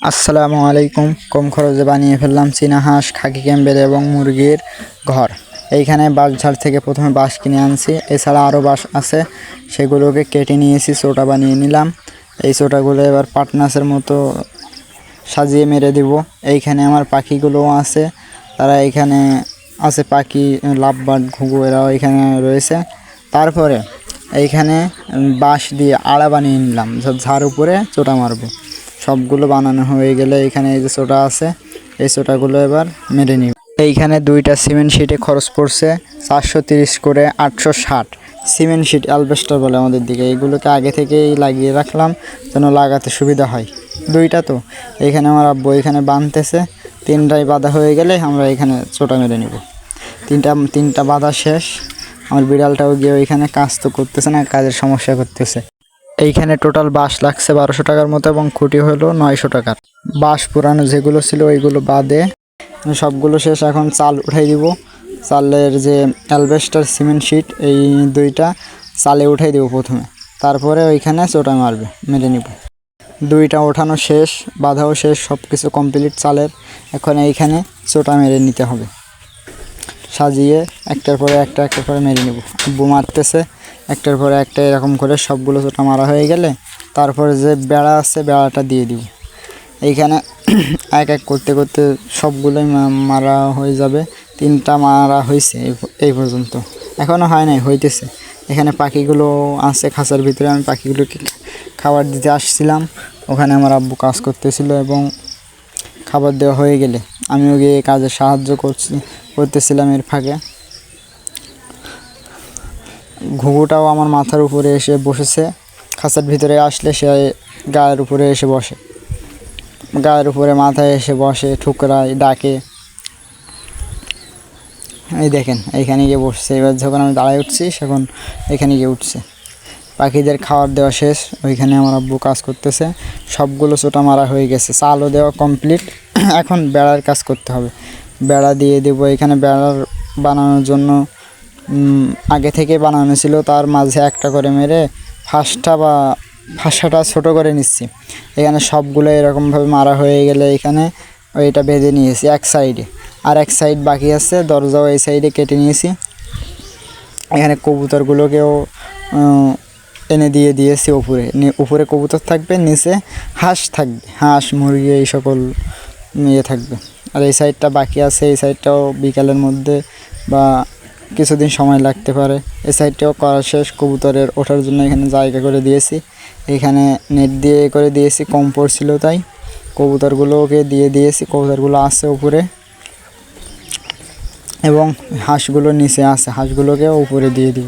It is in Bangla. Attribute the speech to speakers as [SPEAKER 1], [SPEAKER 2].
[SPEAKER 1] আসসালামু আলাইকুম। কম খরচে বানিয়ে ফেললাম চীনা হাঁস, খাকি ক্যাম্বেল এবং মুরগির ঘর। এইখানে বাঁশঝাড় থেকে প্রথমে বাঁশ কিনে আনছি, এছাড়া আরও বাঁশ আছে, সেগুলোকে কেটে নিয়েছি, চোটা বানিয়ে নিলাম। এই চোটাগুলো এবার পাটনাসের মতো সাজিয়ে মেরে দিব। এইখানে আমার পাখিগুলোও আছে, তারা এখানে আছে, পাখি লাভবার্ড, ঘুঘু এরাও এখানে রয়েছে। তারপরে এইখানে বাঁশ দিয়ে আড়া বানিয়ে নিলাম, ঝাড় উপরে চোটা মারবো। সবগুলো বানানো হয়ে গেলে এখানে এই যে চোটা আছে, এই চোটাগুলো এবার মেরে নিব। এইখানে 2টা সিমেন্ট শিটে খরচ পড়ছে 430 করে 860। সিমেন্ট শিট অ্যালবেস্টার বলে আমাদের দিকে। এইগুলোকে আগে থেকেই লাগিয়ে রাখলাম যেন লাগাতে সুবিধা হয়। 2টা তো এইখানে আমার আব্বু এখানে বাঁধতেছে। 3টাই বাঁধা হয়ে গেলে আমরা এখানে চোটা মেরে নিব। তিনটা বাঁধা শেষ। আমার বিড়ালটাও গিয়ে ওইখানে কাজ তো করতেছে না, কাজের সমস্যা করতেছে। এইখানে টোটাল বাঁশ লাগছে 1200 টাকার মতো এবং খুঁটি হলো 900 টাকার। বাঁশ পুরানো যেগুলো ছিল ওইগুলো বাদে সবগুলো শেষ। এখন চাল উঠাই দিব। চালের যে অ্যালবেস্টার সিমেন্ট শিট, এই 2টা চালে উঠাই দেব প্রথমে, তারপরে ওইখানে চোটা মেরে নিব। 2টা ওঠানো শেষ, বাঁধাও শেষ, সব কিছু কমপ্লিট চালের। এখন এইখানে চোটা মেরে নিতে হবে, সাজিয়ে একটার পরে একটা মেরে নেব। আব্বু মারতেছে একটার পরে একটা, এরকম করে সবগুলো চোটা মারা হয়ে গেলে তারপরে যে বেড়া আছে বেড়াটা দিয়ে দিব। এইখানে এক এক করতে করতে সবগুলোই মারা হয়ে যাবে। 3টা মারা হয়েছে এই পর্যন্ত, এখনও হয় নাই, হইতেছে। এখানে পাখিগুলো আছে খাঁচার ভিতরে, আমি পাখিগুলোকে খাবার দিতে আসছিলাম। ওখানে আমার আব্বু কাজ করতেছিল এবং খাবার দেওয়া হয়ে গেলে আমিও গিয়ে কাজে সাহায্য করতেছিলাম। এর ফাঁকে ঘুঘুটাও আমার মাথার উপরে এসে বসেছে। খাঁচার ভিতরে আসলে সে গায়ের উপরে এসে বসে, গায়ের উপরে মাথায় এসে বসে, ঠুকরায়, ডাকে। এই দেখেন এইখানে গিয়ে বসছে। এবার যখন আমি দাঁড়ায় উঠছি তখন এখানে গিয়ে উঠছে। পাখিদের খাবার দেওয়া শেষ, ওইখানে আমার আব্বু কাজ করতেছে। সবগুলো চোটা মারা হয়ে গেছে, চালও দেওয়া কমপ্লিট। এখন বেড়ার কাজ করতে হবে, বেড়া দিয়ে দেবো। এখানে বেড়ার বানানোর জন্য আগে থেকে বানানো ছিল, তার মাঝে একটা করে মেরে ফাঁসাটা ছোটো করে নিচ্ছি। এখানে সবগুলো এরকমভাবে মারা হয়ে গেলে এখানে ওইটা বেঁধে নিয়েছি এক সাইডে, আর এক সাইড বাকি আছে। দরজাও এই সাইডে কেটে নিয়েছি। এখানে কবুতরগুলোকেও এনে দিয়েছি উপরে কবুতর থাকবে, নিচে হাঁস থাকবে, হাঁস মুরগি এই সকল থাকবে। আর এই সাইডটা বাকি আছে, এই সাইডটাও বিকালের মধ্যে বা কিছুদিন সময় লাগতে পারে। এই সাইডটাও করা শেষ। কবুতরের ওঠার জন্য এখানে জায়গা করে দিয়েছি, এখানে নেট দিয়ে করে দিয়েছি, কম পড়ছিল তাই। কবুতরগুলোকে দিয়েছি, কবুতরগুলো আছে উপরে এবং হাঁসগুলো নিচে আছে, হাঁসগুলোকেও উপরে দিয়ে দিব।